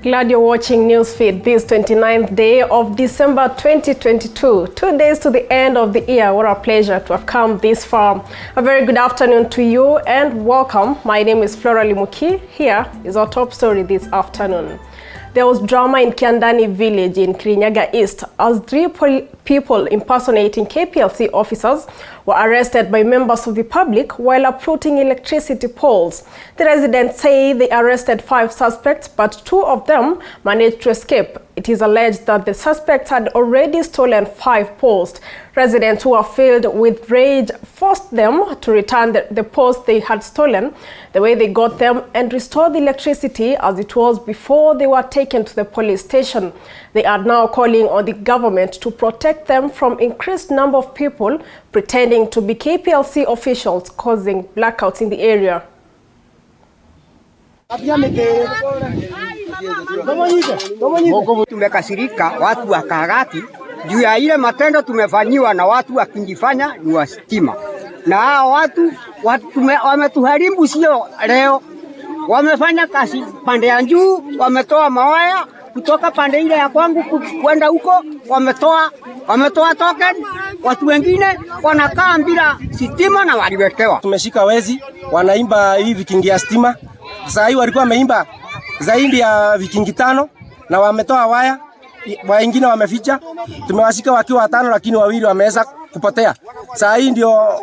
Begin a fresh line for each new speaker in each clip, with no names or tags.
Glad you're watching Newsfeed this 29th day of December 2022. 2 days to the end of the year. What a pleasure to have come this far. A very good afternoon to you and welcome. My name is Flora Limuki. Here is our top story this afternoon. There was drama in Kiandani village in Kirinyaga East as three people impersonating KPLC officers were arrested by members of the public while uprooting electricity poles. The residents say they arrested 5 suspects, but 2 of them managed to escape. It is alleged that the suspects had already stolen 5 poles. Residents who are filled with rage forced them to return the poles they had stolen the way they got them and restore the electricity as it was before they were taken to the police station. They are now calling on the government to protect them from increased number of people pretending to be KPLC officials causing blackouts in the area.
Tumekasirika watu wa Karati juu ya ile matendo tumefanyiwa na watu wakijifanya ni wa stima. Na hao watu wametuharibu sio leo. Wamefanya kazi pande ya juu, wametoa mawaya kutoka pande ile ya kwangu kwenda huko, wametoa token. Watu wengine wanakaa bila stima na waliwekewa.
Tumeshika wezi wanaimba hivi vikingi ya stima. Sasa hii walikuwa wameimba zaidi ya vikingi 5 na wametoa waya, wengine wameficha. Tumewashika wakiwa 5 lakini 2 wameweza kupotea. Sasa hii ndio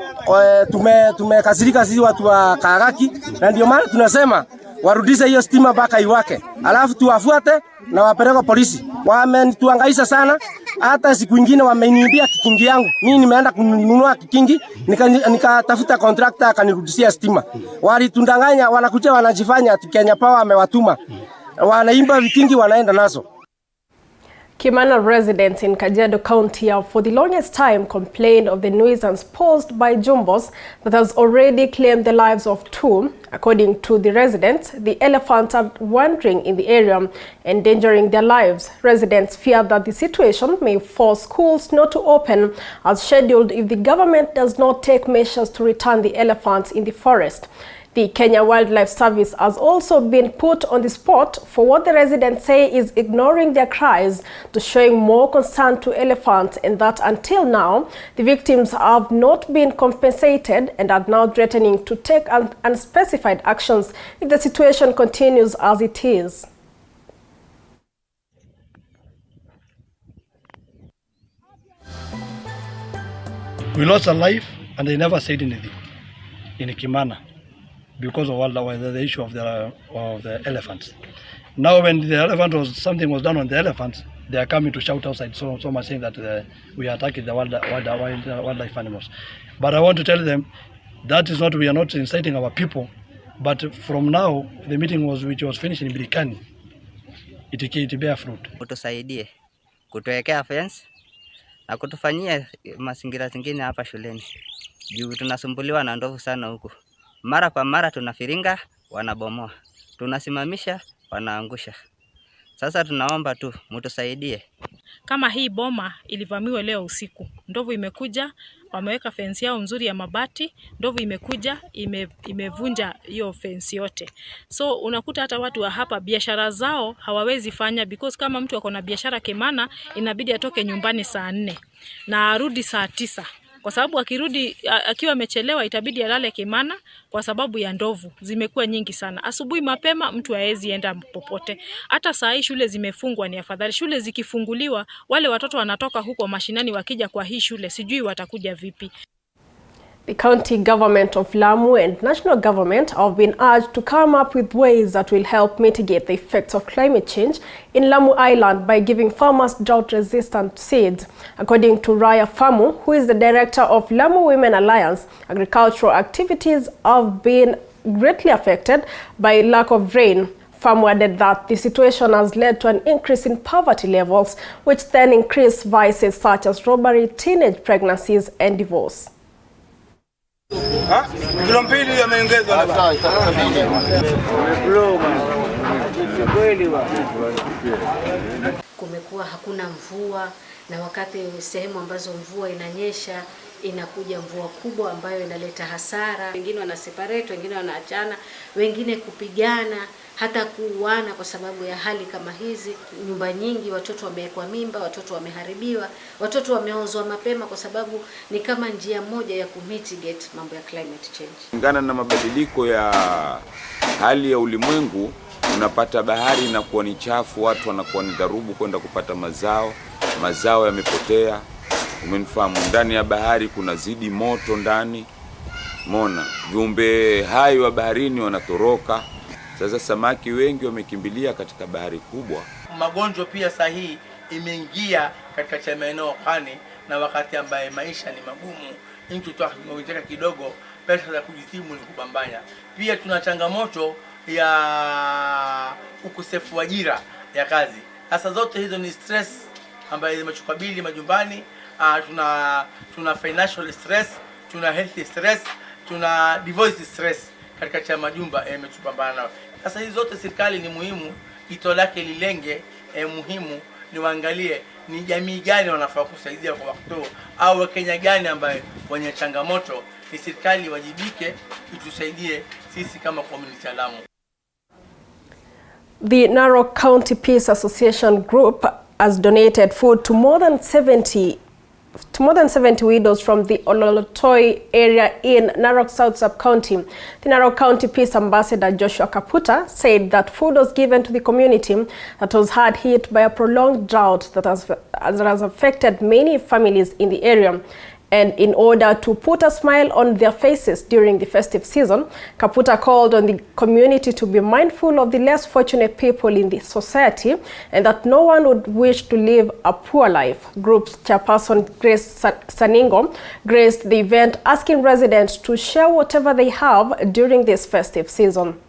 tumekasirika sisi watu wa Karaki, na ndio maana tunasema warudishe hiyo stima mpaka iwake. Alafu tuwafuate na wapeleke polisi. Wamenituangaisha sana. Hata siku nyingine wameniibia kikingi yangu. Mimi nimeenda kununua kikingi, nikatafuta contractor akanirudishia stima. Walitundanganya, wanakuja wanajifanya ati Kenya Power amewatuma. Wanaimba vikingi wanaenda nazo.
Kimana residents in Kajiado County have for the longest time complained of the nuisance posed by jumbos that has already claimed the lives of 2. According to the residents, the elephants are wandering in the area, endangering their lives. Residents fear that the situation may force schools not to open as scheduled if the government does not take measures to return the elephants in the forest. The Kenya Wildlife Service has also been put on the spot for what the residents say is ignoring their cries to showing more concern to elephants, and that until now, the victims have not been compensated and are now threatening to take unspecified actions if the situation continues as it is.
We lost a life and they never said anything in Kimana, because of all the issue of the elephants. Now when the elephant something was done on the elephants, they are coming to shout outside, so much saying that we are attacking the wildlife animals. But I want to tell them that is not, we are not inciting our people, but from now the meeting which was finished in Birikani, it bear fruit.
Utusaidie kutuwekea fence na kutufanyia mazingira zingine hapa shuleni. Juu tunasumbuliwa na ndovu sana huko. Mara kwa mara tunafiringa, wanabomoa. Tunasimamisha, wanaangusha. Sasa tunaomba tu mtusaidie.
Kama hii boma ilivamiwa leo usiku. Ndovu imekuja, wameweka fence yao nzuri ya mabati. Ndovu imekuja, imevunja hiyo fence yote. So unakuta hata watu wa hapa biashara zao hawawezi fanya, because kama mtu ako na biashara Kimana inabidi atoke nyumbani saa 4 na arudi saa 9. Kwa sababu akirudi akiwa amechelewa itabidi alale Kimana kwa sababu ya ndovu. Zimekuwa nyingi sana. Asubuhi mapema mtu haezi enda popote. Hata saa hii shule zimefungwa, ni afadhali. Shule zikifunguliwa wale watoto wanatoka huko mashinani wakija kwa hii shule, sijui watakuja vipi.
The county government of Lamu and national government have been urged to come up with ways that will help mitigate the effects of climate change in Lamu Island by giving farmers drought-resistant seeds. According to Raya Famu, who is the director of Lamu Women Alliance, agricultural activities have been greatly affected by lack of rain. Famu added that the situation has led to an increase in poverty levels, which then increase vices such as robbery, teenage pregnancies, and divorce.
Kumekuwa hakuna mvua, na wakati sehemu ambazo mvua inanyesha inakuja mvua kubwa ambayo inaleta hasara. Wengine wana separate, wengine wanaachana, wengine kupigana. hata kuuana kwa sababu ya hali kama hizi. Nyumba nyingi watoto wamewekwa mimba, watoto wameharibiwa, watoto wameozwa mapema, kwa sababu ni kama njia moja ya kumitigate mambo ya climate change. Kulingana
na mabadiliko ya hali ya ulimwengu, unapata bahari inakuwa ni chafu, watu wanakuwa ni dharubu kwenda kupata mazao yamepotea. Umenifahamu, ndani ya bahari kuna zidi moto ndani. Mona, viumbe hai wa baharini wanatoroka. Sasa samaki wengi wamekimbilia katika bahari kubwa.
Magonjwa pia sahihi imeingia katika maeneo kani, na wakati ambaye maisha ni magumu, mtu tu akitaka kidogo pesa za kujitimu ni kubambanya. Pia tuna changamoto ya ukosefu wa ajira ya kazi. Sasa zote hizo ni stress ambaye zimetukabili majumbani. Tuna financial stress, tuna health stress, tuna divorce stress katika majumba imetupambana nao. Sasa hizo zote serikali ni muhimu ito lake lilenge, muhimu ni waangalie ni jamii gani wanafaa kusaidia kwa wakati, au Wakenya gani ambaye wenye changamoto, ni serikali wajibike itusaidie sisi kama community Lamu.
The Narok County Peace Association Group has donated food to more than 70 widows from the Ololotoi area in Narok South Sub-County. The Narok County Peace Ambassador Joshua Kaputa said that food was given to the community that was hard hit by a prolonged drought that has affected many families in the area. And in order to put a smile on their faces during the festive season, Kaputa called on the community to be mindful of the less fortunate people in the society and that no one would wish to live a poor life. Group's chairperson Grace Saningo graced the event, asking residents to share whatever they have during this festive season.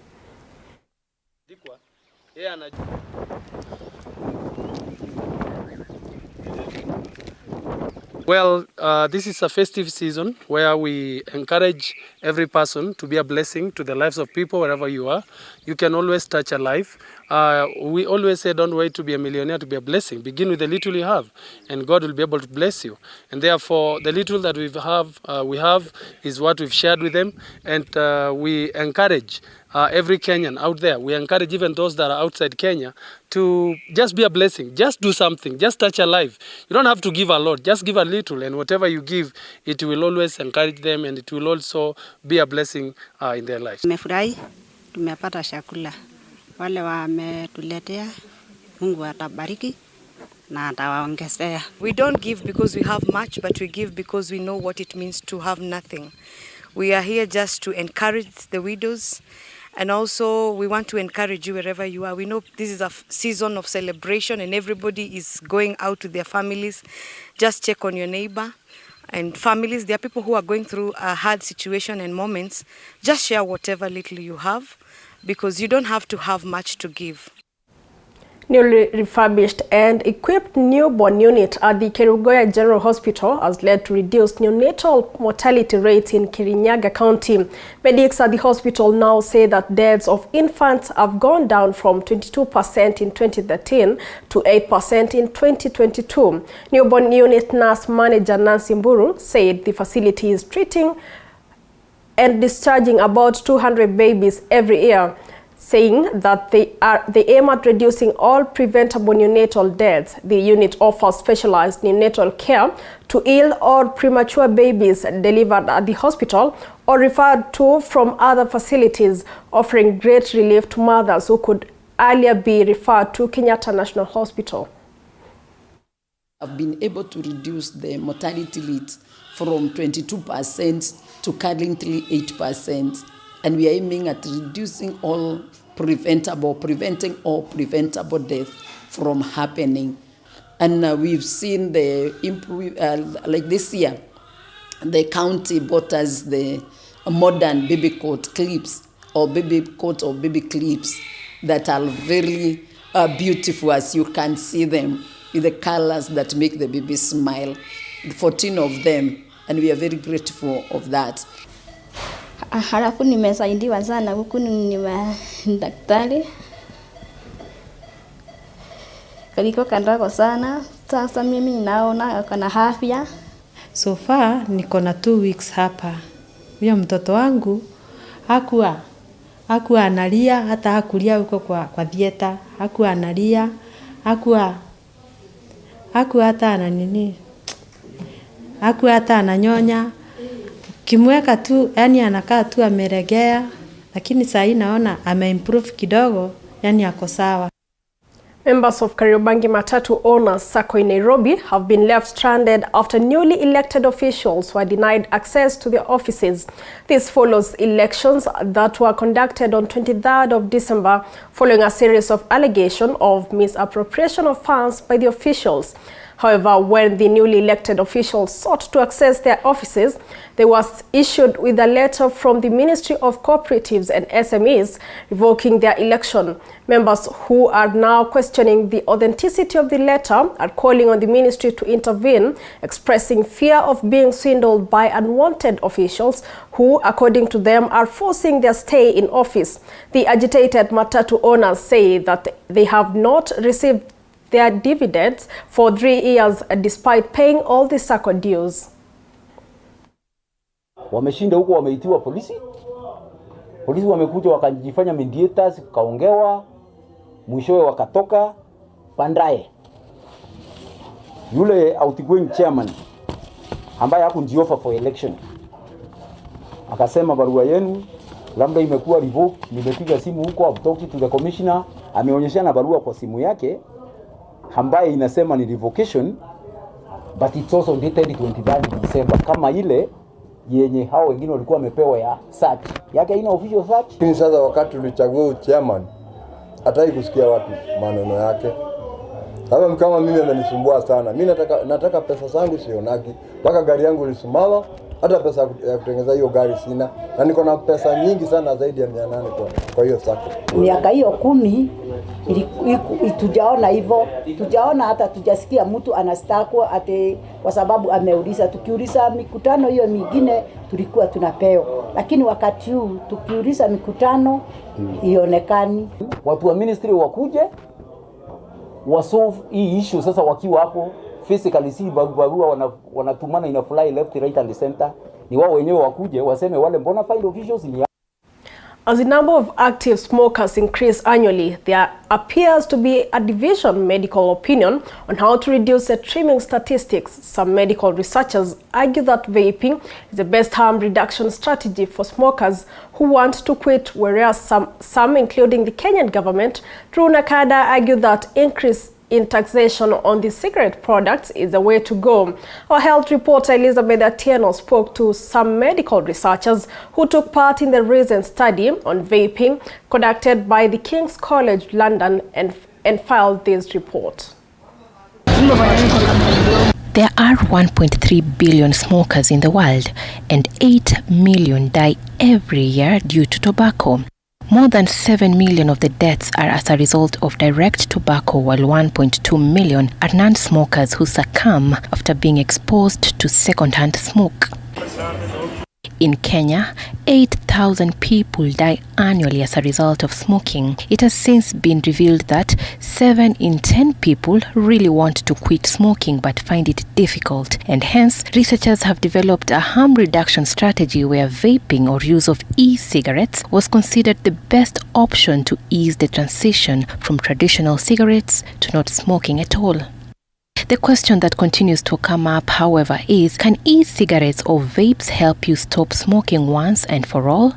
Well, this is a festive season where we encourage every person to be a blessing to the lives of people wherever you are. You can always touch a life. We always say don't wait to be a millionaire to be a blessing. Begin with the little you have and God will be able to bless you. And therefore, the little that we have is what we've shared with them, and we encourage every Kenyan out there. We encourage even those that are outside Kenya to just be a blessing. Just do something. Just touch a life. You don't have to give a lot. Just give a little, and whatever you give, it will always encourage them, and it will also be a blessing in their lives.
Tumefurahi, tumepata chakula. Wale wametuletea, Mungu atabariki na atawaongezea.
We don't give because we have much, but we give because we know what it means to have nothing. We are here just to encourage the widows. And also, we want to encourage you wherever you are. We know this is a season of celebration and everybody is going out to their families. Just check on your neighbor and families. There are people who are going through a hard situation and moments. Just share whatever little you have, because you don't have to have much to give.
Newly refurbished and equipped newborn unit at the Kerugoya General Hospital has led to reduced neonatal mortality rates in Kirinyaga County. Medics at the hospital now say that deaths of infants have gone down from 22% in 2013 to 8% in 2022. Newborn unit nurse manager Nancy Mburu said the facility is treating and discharging about 200 babies every year, saying that they aim at reducing all preventable neonatal deaths. The unit offers specialized neonatal care to ill or premature babies delivered at the hospital or referred to from other facilities, offering great relief to mothers who could earlier be referred to Kenyatta National Hospital.
I've been able to reduce the mortality rate from 22% to currently 8%. And we are aiming at reducing preventing all preventable death from happening. And we've seen the like this year, the county bought us the modern baby coat clips or baby clips that are very beautiful, as you can see them, with the colors that make the baby smile. 14 of them, and we are very grateful of that.
Halafu nimesaidiwa sana huku, ni daktari kaliko kandogo sana. Sasa mimi naona kana afya.
So far niko na 2 weeks hapa. Huyo mtoto wangu hakuwa analia, hata hakulia huko kwa theater, hakuwa analia, hakuwa hata ana nini, hakuwa hata ananyonya. Kimweka tu, yani anakaa tu ameregea, lakini saa hii naona ameimprove kidogo, yani ako sawa.
Members of Kariobangi Matatu Owners Sacco in Nairobi have been left stranded after newly elected officials were denied access to their offices. This follows elections that were conducted on 23rd of December following a series of allegations of misappropriation of funds by the officials. However, when the newly elected officials sought to access their offices, they were issued with a letter from the Ministry of Cooperatives and SMEs revoking their election. Members who are now questioning the authenticity of the letter are calling on the ministry to intervene, expressing fear of being swindled by unwanted officials who, according to them, are forcing their stay in office. The agitated Matatu owners say that they have not received their dividends for 3 years despite paying all the SACCO dues.
Wameshinda huko, wameitiwa polisi. Polisi wamekuja wakajifanya mediators, kaongewa, mwishowe wakatoka pandaye. Yule outgoing chairman ambaye hakunjiofa for election akasema barua yenu labda imekuwa revoked. Nimepiga simu huko, I've talked to the commissioner, ameonyeshana barua kwa simu yake ambaye inasema ni revocation, but it's also dated 23 December kama ile yenye hao wengine walikuwa wamepewa ya search yake, ina official search.
Lakini sasa wakati tulichagua chairman hataki kusikia watu maneno yake. Sasa kama mimi amenisumbua sana, mimi nataka pesa zangu sionaki, mpaka gari yangu lisimama, hata pesa ya kutengeneza hiyo gari sina, na niko na pesa nyingi sana zaidi ya 800 kwa hiyo sako.
Miaka hiyo 10 tujaona hivyo, tujaona hata tujasikia mtu anastakwa ate kwa sababu ameuliza. Tukiuliza mikutano hiyo mingine tulikuwa tunapewa, lakini wakati huu tukiuliza mikutano ionekani.
Watu wa ministry wakuje wasolve hii issue sasa, wakiwa hapo physically, si barua wanatumana ina fly left right and center, ni wao wenyewe wakuje waseme wale mbona find officials ni.
As the number of active smokers increase annually, there appears to be a division in medical opinion on how to reduce the trimming statistics. Some medical researchers argue that vaping is the best harm reduction strategy for smokers who want to quit, whereas some including the Kenyan government, through Nakada, argue that increase in taxation on the cigarette products is the way to go. Our health reporter Elizabeth Atieno spoke to some medical researchers who took part in the recent study on vaping conducted by the King's College London and filed this report.
There are 1.3 billion smokers in the world, and 8 million die every year due to tobacco. More than 7 million of the deaths are as a result of direct tobacco, while 1.2 million are non-smokers who succumb after being exposed to second-hand smoke. In Kenya, 8,000 people die annually as a result of smoking. It has since been revealed that 7 in 10 people really want to quit smoking but find it difficult, and hence researchers have developed a harm reduction strategy where vaping or use of e-cigarettes was considered the best option to ease the transition from traditional cigarettes to not smoking at all. The question that continues to come up, however, is can e-cigarettes or vapes help you stop smoking once and for all?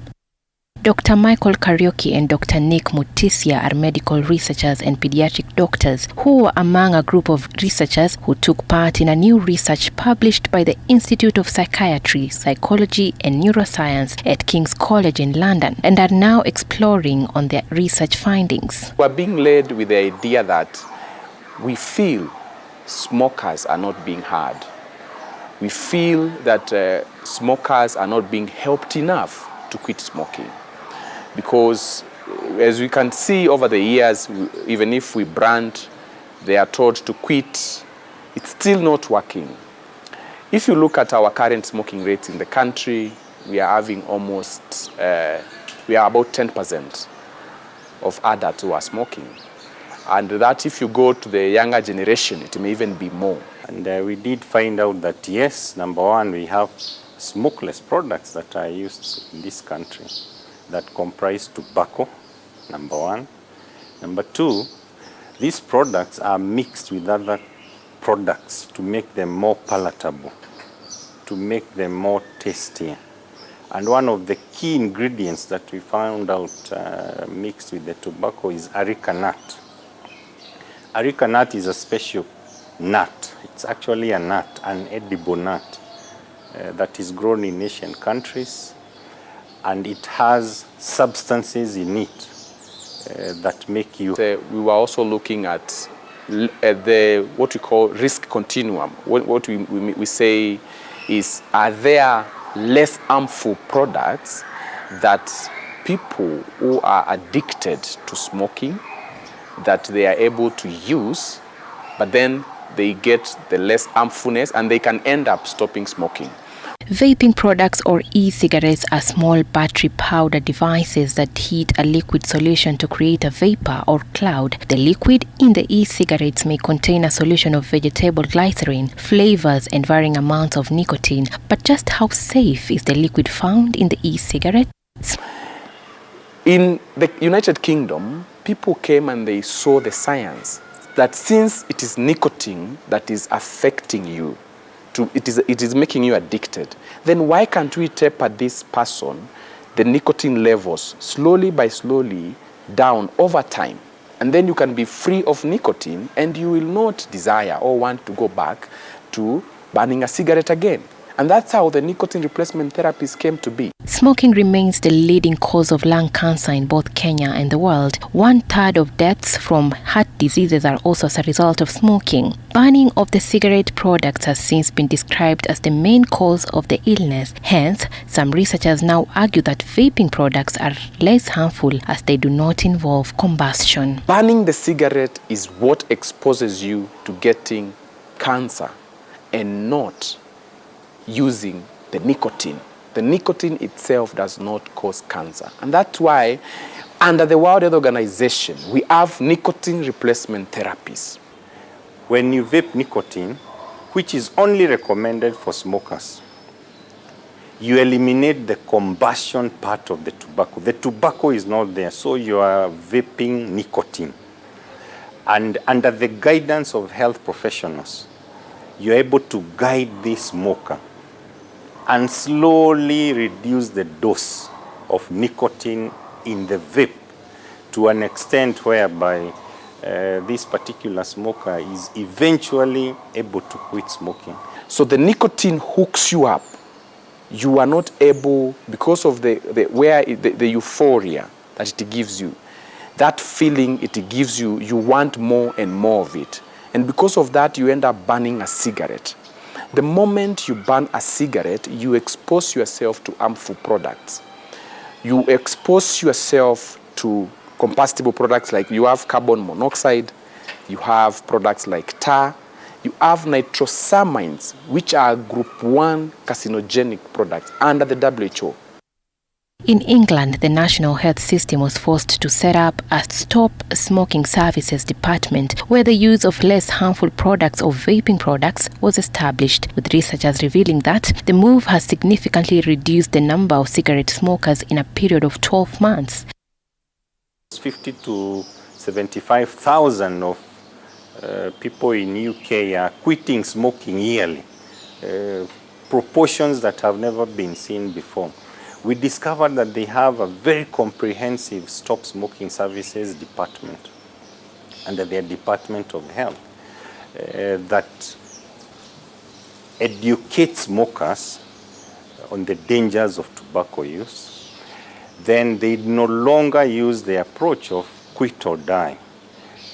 Dr. Michael Kariuki and Dr. Nick Mutisia are medical researchers and pediatric doctors who were among a group of researchers who took part in a new research published by the Institute of Psychiatry, Psychology and Neuroscience at King's College in London and are now exploring on their research findings.
We're being led with the idea that we feel smokers are not being heard. We feel that smokers are not being helped enough to quit smoking. Because as we can see over the years, even if we brand, they are told to quit, it's still not working. If you look at our current smoking rates in the country, we are having almost, we are about 10% of adults who are smoking. And that if you go to the younger generation, it may even be more.
And we did find out that yes, number one, we have smokeless products that are used in this country. that comprise tobacco, number one. Number two, these products are mixed with other products to make them more palatable, to make them more tastier. And one of the key ingredients that we found out mixed with the tobacco is areca nut. Areca nut is a special nut. It's actually a nut, an edible nut that is grown in Asian countries, and it has substances in it that make you...
We were also looking at the what we call risk continuum. What we say is, are there less harmful products that people who are addicted to smoking, that they are able to use, but then they get the less harmfulness and they can end up stopping smoking.
Vaping products or e-cigarettes are small battery powder devices that heat a liquid solution to create a vapor or cloud. The liquid in the e-cigarettes may contain a solution of vegetable glycerin, flavors, and varying amounts of nicotine. But just how safe is the liquid found in the e-cigarette?
In the United Kingdom, people came and they saw the science that since it is nicotine that is affecting you, it is making you addicted, then why can't we taper this person, the nicotine levels, slowly by slowly down over time? And then you can be free of nicotine and you will not desire or want to go back to burning a cigarette again. And that's how the nicotine replacement therapies came to be.
Smoking remains the leading cause of lung cancer in both Kenya and the world. 1/3 of deaths from heart diseases are also as a result of smoking. Banning of the cigarette products has since been described as the main cause of the illness. Hence, some researchers now argue that vaping products are less harmful as they do not involve combustion.
Banning the cigarette is what exposes you to getting cancer and not using the nicotine. The nicotine itself does not cause cancer. And that's why under the World Health Organization, we have nicotine replacement therapies.
When you vape nicotine, which is only recommended for smokers, you eliminate the combustion part of the tobacco. The tobacco is not there, so you are vaping nicotine. And under the guidance of health professionals, you're able to guide the smoker and slowly reduce the dose of nicotine in the vape to an extent whereby this particular smoker is eventually able to quit smoking.
So the nicotine hooks you up. You are not able, because of the euphoria that it gives you, that feeling it gives you, you want more and more of it. And because of that, you end up burning a cigarette. The moment you burn a cigarette, you expose yourself to harmful products. You expose yourself to combustible products, like you have carbon monoxide, you have products like tar, you have nitrosamines, which are group 1 carcinogenic products under the WHO.
In England, the National Health System was forced to set up a Stop Smoking Services department where the use of less harmful products or vaping products was established, with researchers revealing that the move has significantly reduced the number of cigarette smokers in a period of 12 months.
50 to 75,000 of people in UK are quitting smoking yearly, proportions that have never been seen before. We discovered that they have a very comprehensive Stop Smoking Services department under their Department of Health that educates smokers on the dangers of tobacco use. Then they no longer use the approach of quit or die.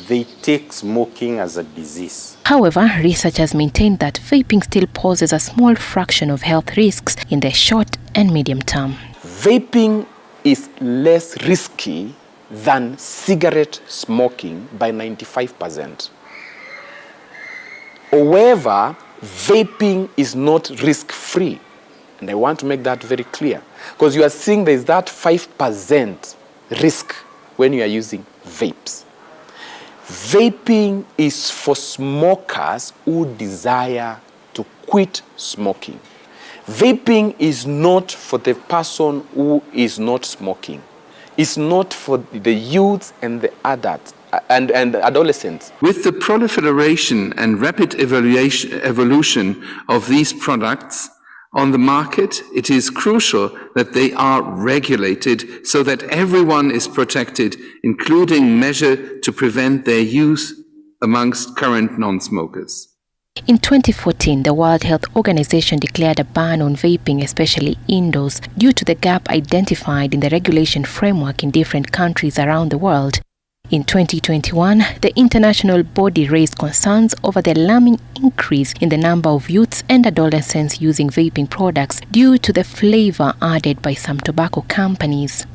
They take smoking as a disease.
However, researchers maintain that vaping still poses a small fraction of health risks in the short and medium term.
Vaping is less risky than cigarette smoking by 95%. However, vaping is not risk-free. And I want to make that very clear. Because you are seeing there's that 5% risk when you are using vapes. Vaping is for smokers who desire to quit smoking. Vaping is not for the person who is not smoking. It's not for the youth and the adults and adolescents.
With the proliferation and rapid evolution of these products on the market, it is crucial that they are regulated so that everyone is protected, including measures to prevent their use amongst current non-smokers.
In 2014, the World Health Organization declared a ban on vaping, especially indoors, due to the gap identified in the regulation framework in different countries around the world. In 2021, the international body raised concerns over the alarming increase in the number of youths and adolescents using vaping products due to the flavor added by some tobacco companies.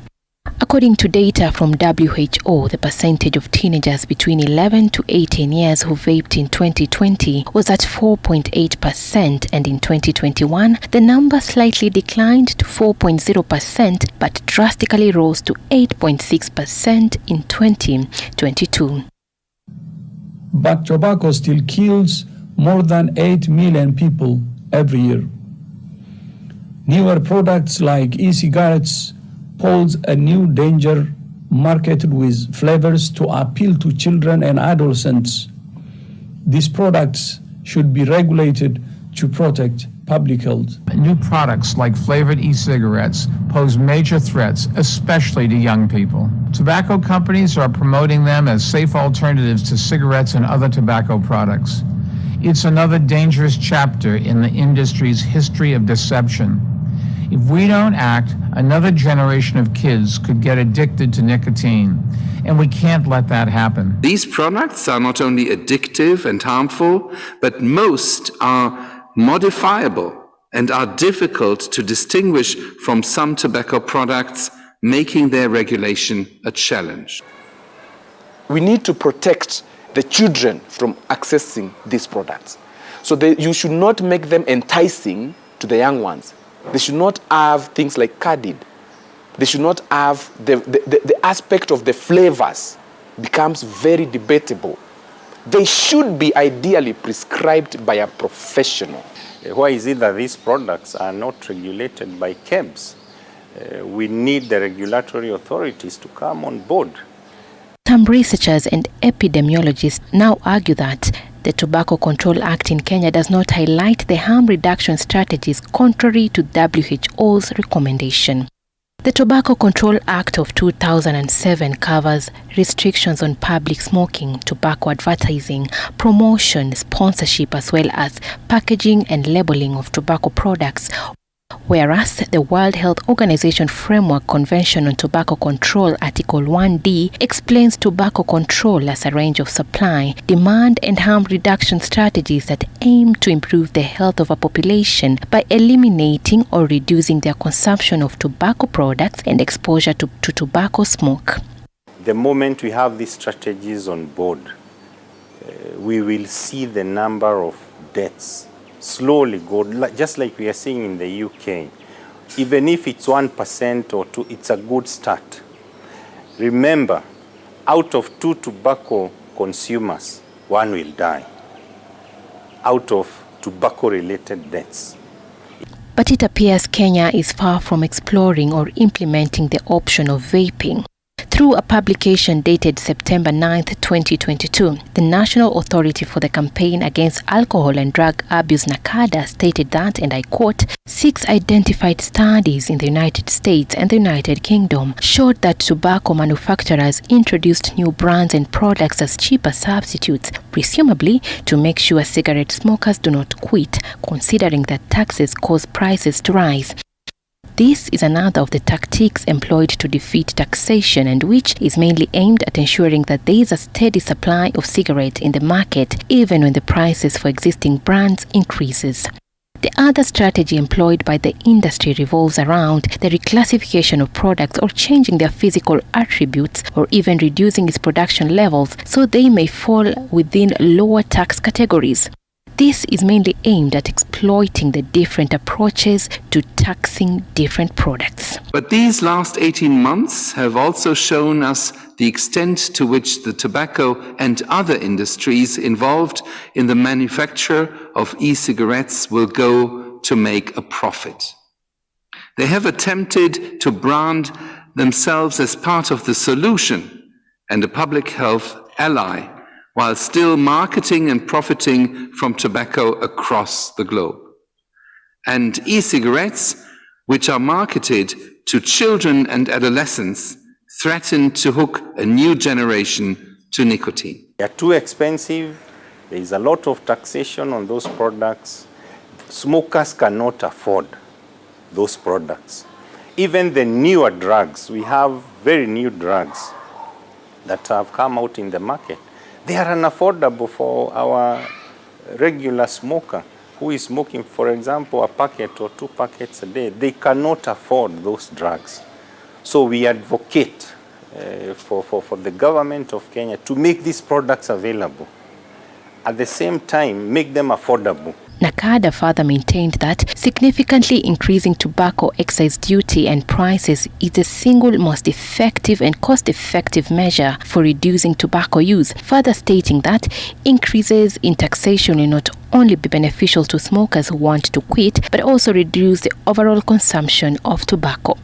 According to data from WHO, the percentage of teenagers between 11 to 18 years who vaped in 2020 was at 4.8%, and in 2021, the number slightly declined to 4.0%, but drastically rose to 8.6% in 2022.
But tobacco still kills more than 8 million people every year. Newer products like e-cigarettes pose a new danger, marketed with flavors to appeal to children and adolescents. These products should be regulated to protect public health.
New products like flavored e-cigarettes pose major threats, especially to young people. Tobacco companies are promoting them as safe alternatives to cigarettes and other tobacco products. It's another dangerous chapter in the industry's history of deception. If we don't act, another generation of kids could get addicted to nicotine, and we can't let that happen.
These products are not only addictive and harmful, but most are modifiable and are difficult to distinguish from some tobacco products, making their regulation a challenge.
We need to protect the children from accessing these products. So you should not make them enticing to the young ones. They should not have things like carded. They should not have the aspect of the flavors becomes very debatable. They should be ideally prescribed by a professional.
Why is it that these products are not regulated by KEBS? We need the regulatory authorities to come on board.
Some researchers and epidemiologists now argue that the Tobacco Control Act in Kenya does not highlight the harm reduction strategies contrary to WHO's recommendation. The Tobacco Control Act of 2007 covers restrictions on public smoking, tobacco advertising, promotion, sponsorship, as well as packaging and labeling of tobacco products, whereas the World Health Organization Framework Convention on Tobacco Control Article 1D explains tobacco control as a range of supply, demand and harm reduction strategies that aim to improve the health of a population by eliminating or reducing their consumption of tobacco products and exposure to tobacco smoke.
The moment we have these strategies on board, we will see the number of deaths slowly go, just like we are seeing in the UK. Even if it's 1% or 2%, it's a good start. Remember, out of 2 tobacco consumers, 1 will die out of tobacco-related deaths.
But it appears Kenya is far from exploring or implementing the option of vaping. Through a publication dated September 9, 2022, the National Authority for the Campaign Against Alcohol and Drug Abuse (NACADA) stated that, and I quote, 6 identified studies in the United States and the United Kingdom showed that tobacco manufacturers introduced new brands and products as cheaper substitutes, presumably to make sure cigarette smokers do not quit, considering that taxes cause prices to rise. This is another of the tactics employed to defeat taxation, and which is mainly aimed at ensuring that there is a steady supply of cigarettes in the market, even when the prices for existing brands increases. The other strategy employed by the industry revolves around the reclassification of products or changing their physical attributes or even reducing its production levels so they may fall within lower tax categories. This is mainly aimed at exploiting the different approaches to taxing different products.
But these last 18 months have also shown us the extent to which the tobacco and other industries involved in the manufacture of e-cigarettes will go to make a profit. They have attempted to brand themselves as part of the solution and a public health ally, while still marketing and profiting from tobacco across the globe. And e-cigarettes, which are marketed to children and adolescents, threaten to hook a new generation to nicotine.
They are too expensive. There is a lot of taxation on those products. Smokers cannot afford those products. Even the newer drugs, we have very new drugs that have come out in the market. They are unaffordable for our regular smoker who is smoking, for example, a packet or 2 packets a day. They cannot afford those drugs. So we advocate for the government of Kenya to make these products available. At the same time, make them affordable.
Nakada further maintained that significantly increasing tobacco excise duty and prices is the single most effective and cost-effective measure for reducing tobacco use, further stating that increases in taxation will not only be beneficial to smokers who want to quit, but also reduce the overall consumption of tobacco.